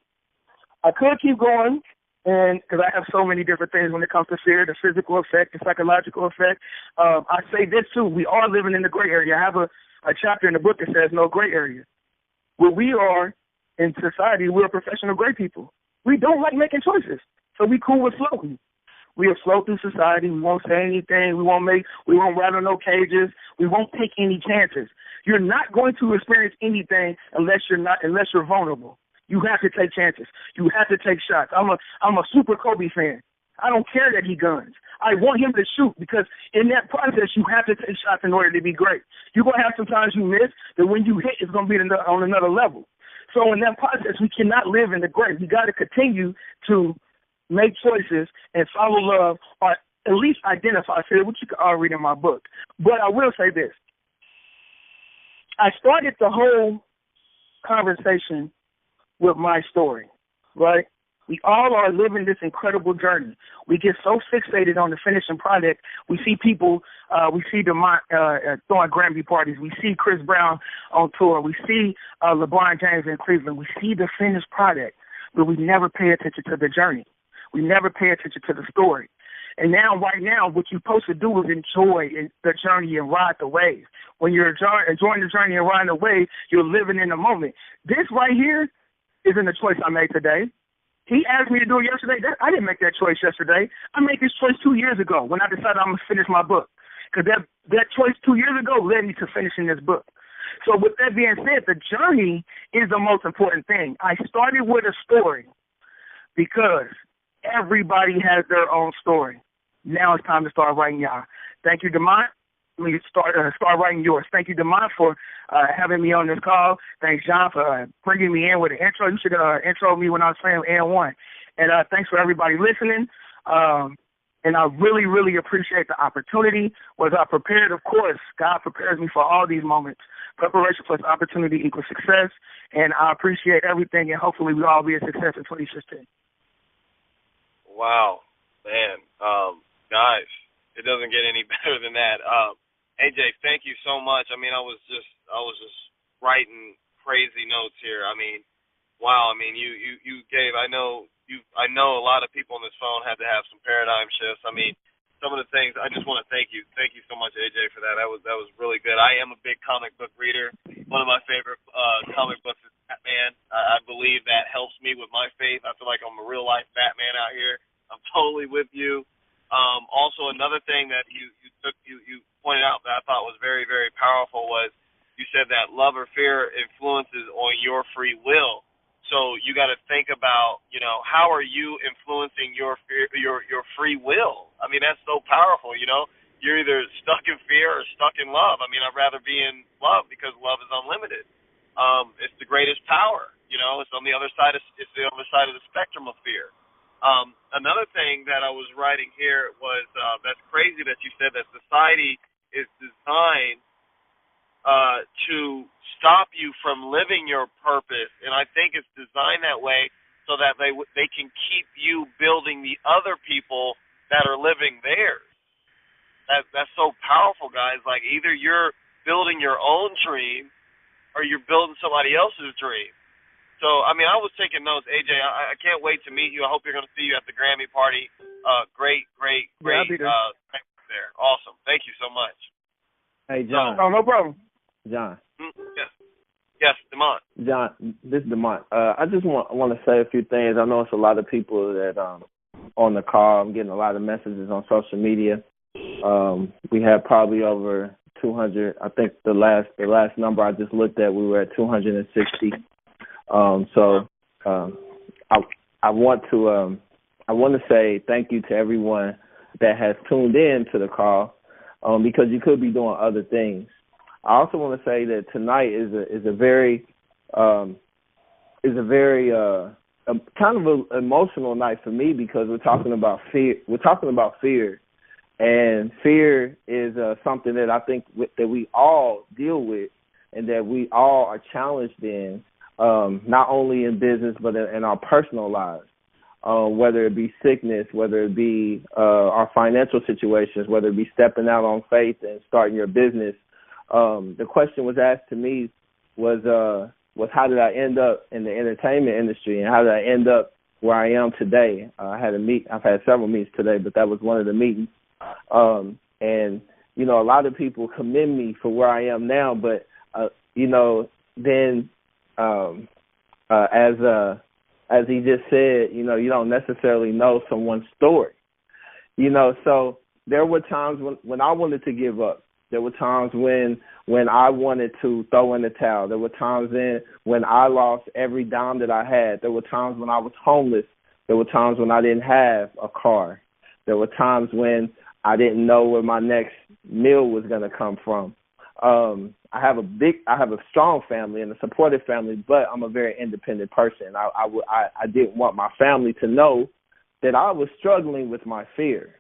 I could keep going, and because I have so many different things when it comes to fear, the physical effect, the psychological effect. I say this, too. We are living in the gray area. I have a chapter in the book that says no gray area. Where we are in society, we're professional gray people. We don't like making choices, so we cool with floating. We'll float through society. We won't say anything. We won't rattle no cages. We won't take any chances. You're not going to experience anything unless you're vulnerable. You have to take chances. You have to take shots. I'm a super Kobe fan. I don't care that he guns. I want him to shoot because in that process you have to take shots in order to be great. You're going to have sometimes you miss, but when you hit, it's going to be on another level. So in that process, we cannot live in the gray. We got to continue to make choices and follow love, or at least identify fear, which you can all read in my book. But I will say this. I started the whole conversation with my story, right? We all are living this incredible journey. We get so fixated on the finishing product. We see people, we see DeMont throwing Grammy parties. We see Chris Brown on tour. We see LeBron James in Cleveland. We see the finished product, but we never pay attention to the journey. We never pay attention to the story. And now, right now, what you're supposed to do is enjoy the journey and ride the wave. When you're enjoying the journey and riding the wave, you're living in the moment. This right here isn't a choice I made today. He asked me to do it yesterday. I didn't make that choice yesterday. I made this choice 2 years ago when I decided I'm going to finish my book. Because that choice 2 years ago led me to finishing this book. So with that being said, the journey is the most important thing. I started with a story because everybody has their own story. Now it's time to start writing y'all. Thank you, DeMont. We start writing yours. Thank you, DeMont, for having me on this call. Thanks, John, for bringing me in with an intro. You should intro me when I was saying N1. And thanks for everybody listening. And I really, really appreciate the opportunity. Was I prepared? Of course. God prepares me for all these moments. Preparation plus opportunity equals success. And I appreciate everything, and hopefully we'll all be a success in 2016. Wow, man. Guys, it doesn't get any better than that. AJ, thank you so much. I mean, I was just writing crazy notes here. I mean, wow. I mean, you gave. I know a lot of people on this phone had to have some paradigm shifts. I mean, some of the things. I just want to thank you. Thank you so much, AJ, for that. That was really good. I am a big comic book reader. One of my favorite comic books is Batman. I believe that helps me with my faith. I feel like I'm a real life Batman out here. I'm totally with you. Also, another thing that you pointed out that I thought was very, very powerful was you said that love or fear influences on your free will. So you got to think about, how are you influencing your free will? I mean, that's so powerful. You're either stuck in fear or stuck in love. I mean, I'd rather be in love because love is unlimited. It's the greatest power. It's on the other side. It's the other side of the spectrum of fear. Another thing that I was writing here was that's crazy that you said that society is designed to stop you from living your purpose, and I think it's designed that way so that they can keep you building the other people that are living theirs. That's so powerful, guys. Like, either you're building your own dream or you're building somebody else's dream. So, I mean, I was taking notes. AJ, I can't wait to meet you. I hope you're going to see you at the Grammy party. Great. Yeah, I'll be there. Awesome. Thank you so much. Hey, John. Oh, no problem. John. Yes, DeMont. John, this is DeMont. I just want to say a few things. I know it's a lot of people that on the call. I'm getting a lot of messages on social media. We had probably over 200. I think the last number I just looked at, we were at 260. So I want to say thank you to everyone that has tuned in to the call, because you could be doing other things. I also want to say that tonight is a very kind of an emotional night for me, because we're talking about fear. We're talking about fear, and fear is something that I think that we all deal with, and that we all are challenged in. Not only in business, but in our personal lives, whether it be sickness, whether it be our financial situations, whether it be stepping out on faith and starting your business. The question was asked to me was how did I end up in the entertainment industry, and how did I end up where I am today? I've had several meetings today, but that was one of the meetings. And a lot of people commend me for where I am now, but then. As he just said, you don't necessarily know someone's story, so there were times when I wanted to give up. There were times when I wanted to throw in the towel. There were times when I lost every dime that I had. There were times when I was homeless. There were times when I didn't have a car. There were times when I didn't know where my next meal was going to come from. I have a strong family and a supportive family, but I'm a very independent person. I didn't want my family to know that I was struggling with my fear,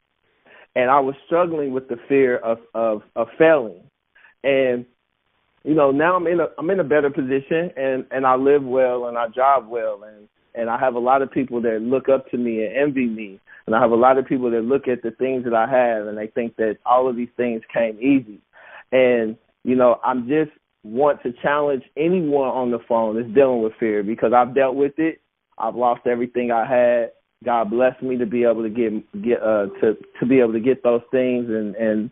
and I was struggling with the fear of failing. And now I'm in a better position, and I live well and I job well, And I have a lot of people that look up to me and envy me. And I have a lot of people that look at the things that I have and they think that all of these things came easy. And, you know, I'm just want to challenge anyone on the phone that's dealing with fear, because I've dealt with it. I've lost everything I had. God blessed me to be able to to be able to get those things and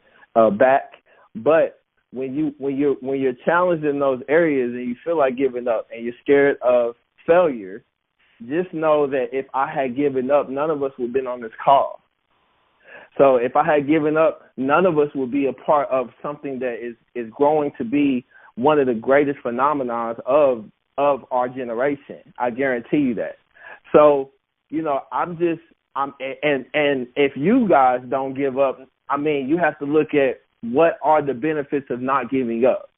back. But when you're challenged in those areas and you feel like giving up and you're scared of failure, just know that if I had given up, none of us would have been on this call. So if I had given up, none of us would be a part of something that is growing to be one of the greatest phenomena of our generation. I guarantee you that. So, you know, and if you guys don't give up, I mean, you have to look at what are the benefits of not giving up.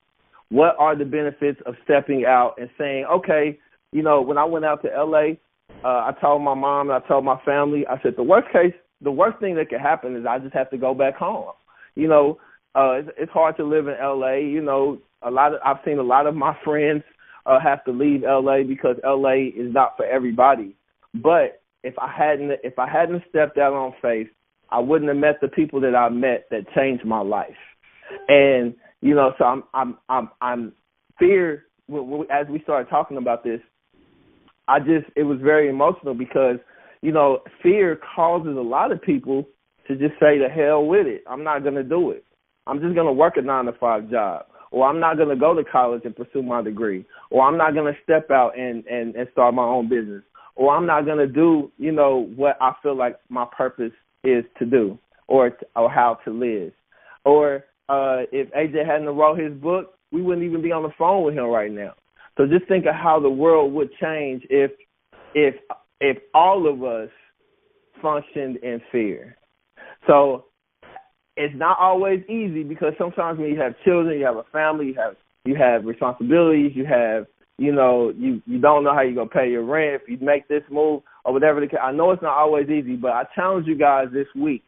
What are the benefits of stepping out and saying, okay, you know, when I went out to L.A., I told my mom and I told my family, I said, the worst thing that could happen is I just have to go back home. You know, it's hard to live in L.A. You know, I've seen a lot of my friends have to leave L.A. because L.A. is not for everybody. But if I hadn't stepped out on faith, I wouldn't have met the people that I met that changed my life. And you know, so I'm fear. As we started talking about this, it was very emotional because, you know, fear causes a lot of people to just say to hell with it. I'm not going to do it. I'm just going to work a 9-to-5 job, or I'm not going to go to college and pursue my degree, or I'm not going to step out and start my own business, or I'm not going to do, you know, what I feel like my purpose is to do, or how to live. Or if AJ hadn't wrote his book, we wouldn't even be on the phone with him right now. So just think of how the world would change if all of us functioned in fear. So it's not always easy, because sometimes when you have children, you have a family, you have responsibilities, you have, you know, you don't know how you're going to pay your rent if you make this move or whatever. I know it's not always easy, but I challenge you guys this week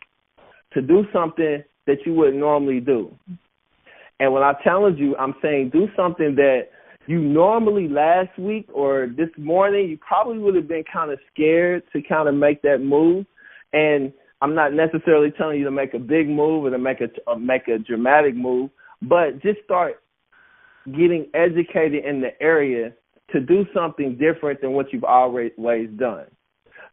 to do something that you wouldn't normally do. And when I challenge you, I'm saying do something that you normally last week or this morning, you probably would have been kind of scared to kind of make that move. And I'm not necessarily telling you to make a big move or to make a dramatic move, but just start getting educated in the area to do something different than what you've always done.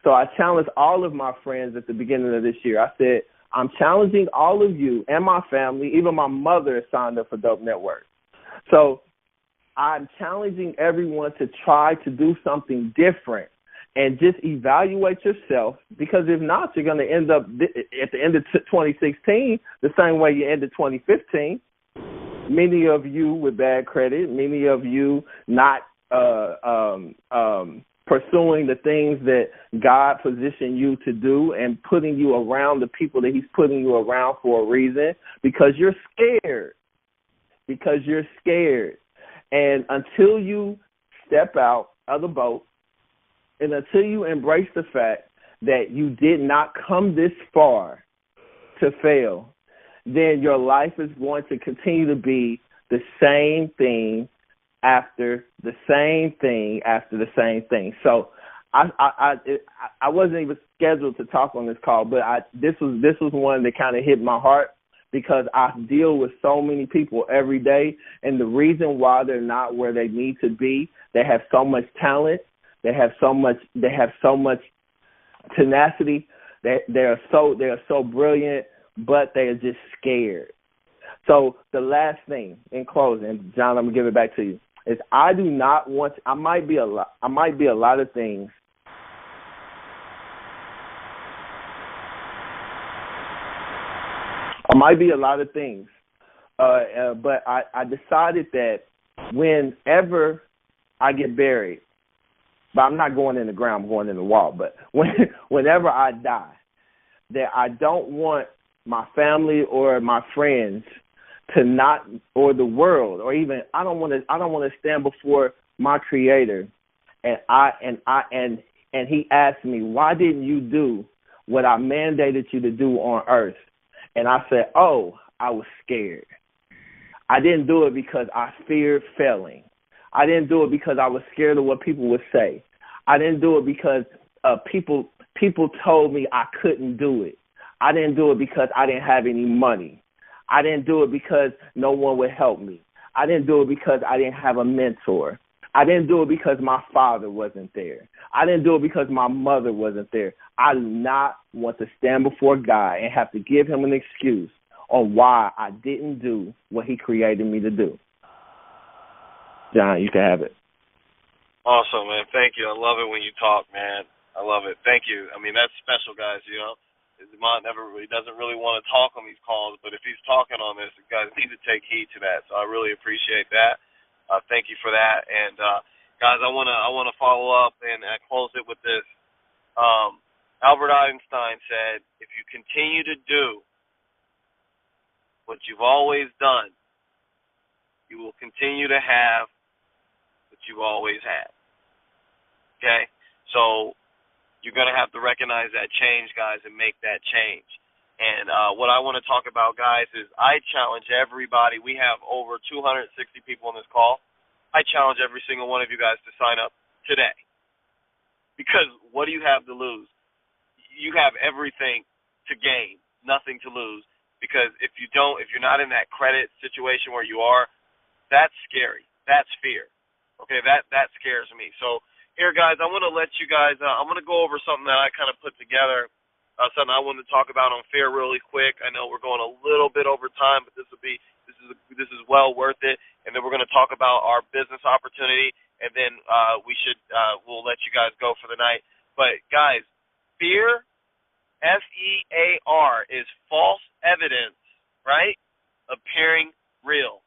So I challenged all of my friends at the beginning of this year. I said, I'm challenging all of you and my family, even my mother is signed up for Dope Network. So I'm challenging everyone to try to do something different and just evaluate yourself, because if not, you're going to end up at the end of 2016 the same way you ended 2015. Many of you with bad credit, many of you not pursuing the things that God positioned you to do and putting you around the people that he's putting you around for a reason, because you're scared. And until you step out of the boat and until you embrace the fact that you did not come this far to fail, then your life is going to continue to be the same thing after the same thing after the same thing. So I wasn't even scheduled to talk on this call, but this was one that kind of hit my heart, because I deal with so many people every day, and the reason why they're not where they need to be, they have so much talent, they have so much tenacity, they are so brilliant, but they are just scared. So the last thing in closing, John, I'm gonna give it back to you, is I might be a lot of things. But I decided that whenever I get buried, but I'm not going in the ground, I'm going in the wall, but whenever I die, that I don't want my family or my friends to not, or the world, or even I don't want to stand before my Creator, and He asked me, why didn't you do what I mandated you to do on earth? And I said, oh, I was scared. I didn't do it because I feared failing. I didn't do it because I was scared of what people would say. I didn't do it because people told me I couldn't do it. I didn't do it because I didn't have any money. I didn't do it because no one would help me. I didn't do it because I didn't have a mentor. I didn't do it because my father wasn't there. I didn't do it because my mother wasn't there. I do not want to stand before God and have to give him an excuse on why I didn't do what he created me to do. John, you can have it. Awesome, man. Thank you. I love it when you talk, man. I love it. Thank you. I mean, that's special, guys, you know. Mont doesn't really want to talk on these calls, but if he's talking on this, you guys need to take heed to that. So I really appreciate that. Thank you for that. And guys, I wanna follow up and close it with this. Albert Einstein said, "If you continue to do what you've always done, you will continue to have what you've always had." Okay, so you're going to have to recognize that change, guys, and make that change. And what I want to talk about, guys, is I challenge everybody. We have over 260 people on this call. I challenge every single one of you guys to sign up today. Because what do you have to lose? You have everything to gain, nothing to lose. Because if you're not in that credit situation where you are, that's scary. That's fear. Okay, that scares me. So here, guys, I want to let you guys, I'm going to go over something that I kind of put together, something I wanted to talk about on fear really quick. I know we're going a little bit over time, but this is well worth it. And then we're going to talk about our business opportunity, and then we'll let you guys go for the night. But, guys, fear, F-E-A-R, is false evidence, right, appearing real.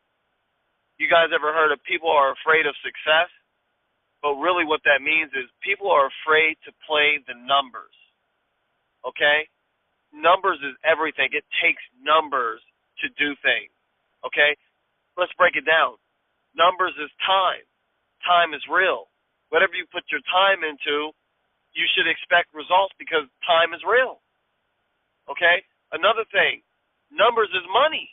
You guys ever heard of people are afraid of success? But really what that means is people are afraid to play the numbers, okay? Numbers is everything. It takes numbers to do things, okay? Let's break it down. Numbers is time. Time is real. Whatever you put your time into, you should expect results because time is real, okay? Another thing, numbers is money.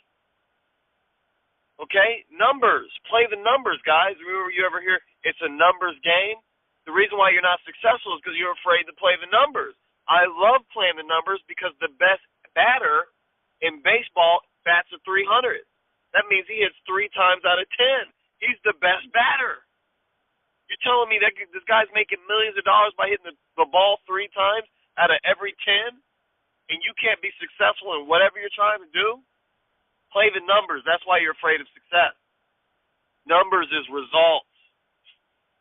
Okay, numbers. Play the numbers, guys. You ever hear it's a numbers game? The reason why you're not successful is because you're afraid to play the numbers. I love playing the numbers because the best batter in baseball bats a 300. That means he hits 3 times out of 10. He's the best batter. You're telling me that this guy's making millions of dollars by hitting the ball 3 times out of every 10, and you can't be successful in whatever you're trying to do? Play the numbers. That's why you're afraid of success. Numbers is results.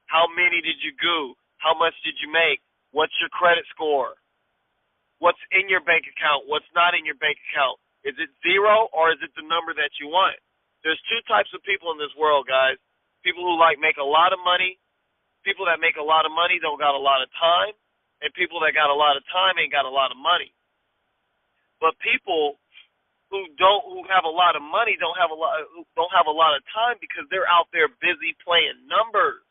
How many did you do? How much did you make? What's your credit score? What's in your bank account? What's not in your bank account? Is it 0 or is it the number that you want? There's 2 types of people in this world, guys. People who make a lot of money. People that make a lot of money don't got a lot of time. And people that got a lot of time ain't got a lot of money. But people who have a lot of money don't have a lot of time because they're out there busy playing numbers.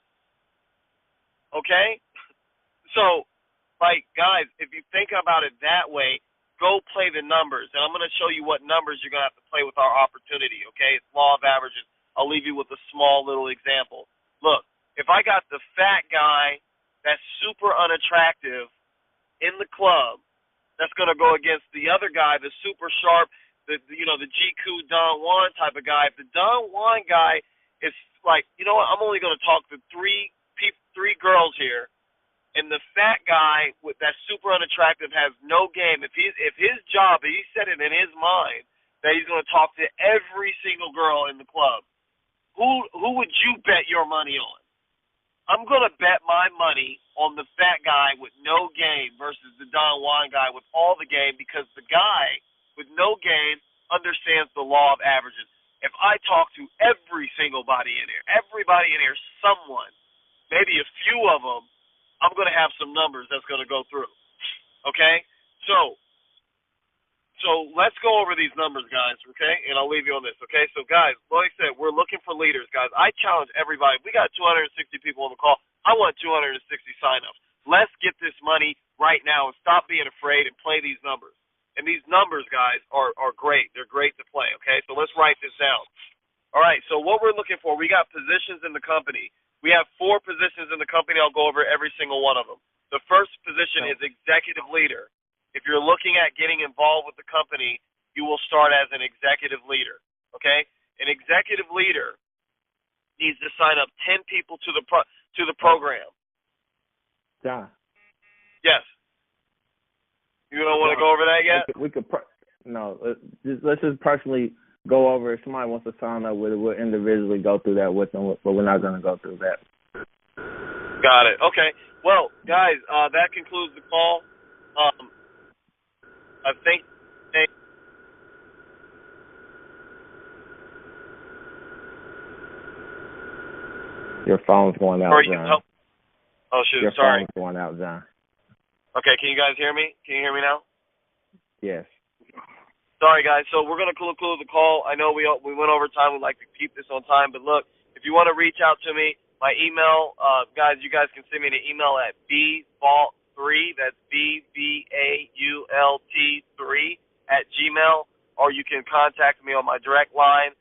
Okay? So, guys, if you think about it that way, go play the numbers. And I'm going to show you what numbers you're going to have to play with our opportunity, okay? It's law of averages. I'll leave you with a small little example. Look, if I got the fat guy that's super unattractive in the club that's going to go against the other guy, the super sharp, the GQ Don Juan type of guy. If the Don Juan guy is like, you know what, I'm only going to talk to three girls here, and the fat guy that's super unattractive has no game. If his job, he said it in his mind that he's going to talk to every single girl in the club, who would you bet your money on? I'm going to bet my money on the fat guy with no game versus the Don Juan guy with all the game, because the guy with no game understands the law of averages. If I talk to everybody in here, someone, maybe a few of them, I'm going to have some numbers that's going to go through. Okay? So let's go over these numbers, guys, okay? And I'll leave you on this, okay? So, guys, like I said, we're looking for leaders, guys. I challenge everybody. We got 260 people on the call. I want 260 sign-ups. Let's get this money right now and stop being afraid and play these numbers. And these numbers, guys, are great. They're great to play, okay? So let's write this down. All right, so what we're looking for, we got positions in the company. We have 4 positions in the company. I'll go over every single one of them. The first position is executive leader. If you're looking at getting involved with the company, you will start as an executive leader, okay? An executive leader needs to sign up 10 people to the program. John. Yes. You don't want to go over that yet? Let's just personally go over. If somebody wants to sign up with it, we'll individually go through that with them, but we're not going to go through that. Got it. Okay. Well, guys, that concludes the call. I think your phone's going out, John. Oh, shoot. Your Sorry. phone's going out, John. Okay. Can you guys hear me? Can you hear me now? Yes. Sorry, guys. So we're going to conclude the call. I know we went over time. We'd like to keep this on time. But, look, if you want to reach out to me, my email, guys, you guys can send me an email at bvault3, that's BVAULT3 @gmail, or you can contact me on my direct line.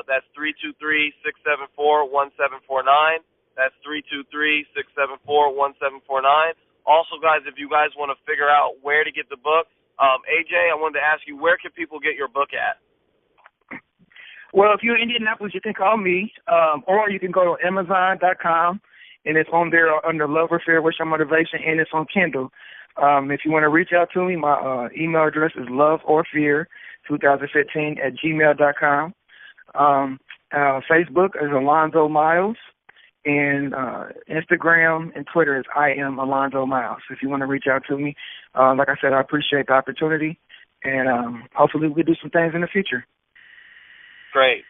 That's 323-674-1749. That's 323-674-1749. Also, guys, if you guys want to figure out where to get the book, AJ, I wanted to ask you, where can people get your book at? Well, if you're in Indianapolis, you can call me, or you can go to Amazon.com, and it's on there under Love or Fear, Wish or Motivation, and it's on Kindle. If you want to reach out to me, my email address is loveorfear2015 @gmail.com. Facebook is Alonzo Miles, and Instagram and Twitter is I am Alonzo Miles. If you want to reach out to me, like I said, I appreciate the opportunity, and hopefully we can do some things in the future. Great.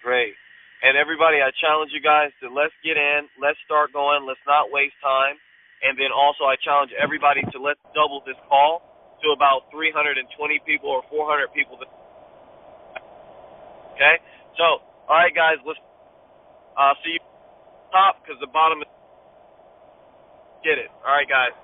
And everybody, I challenge you guys to let's get in, let's start going, let's not waste time. And then also I challenge everybody to let's double this call to about 320 people or 400 people. Okay? So, all right, guys, let's see you top because the bottom is get it. All right, guys.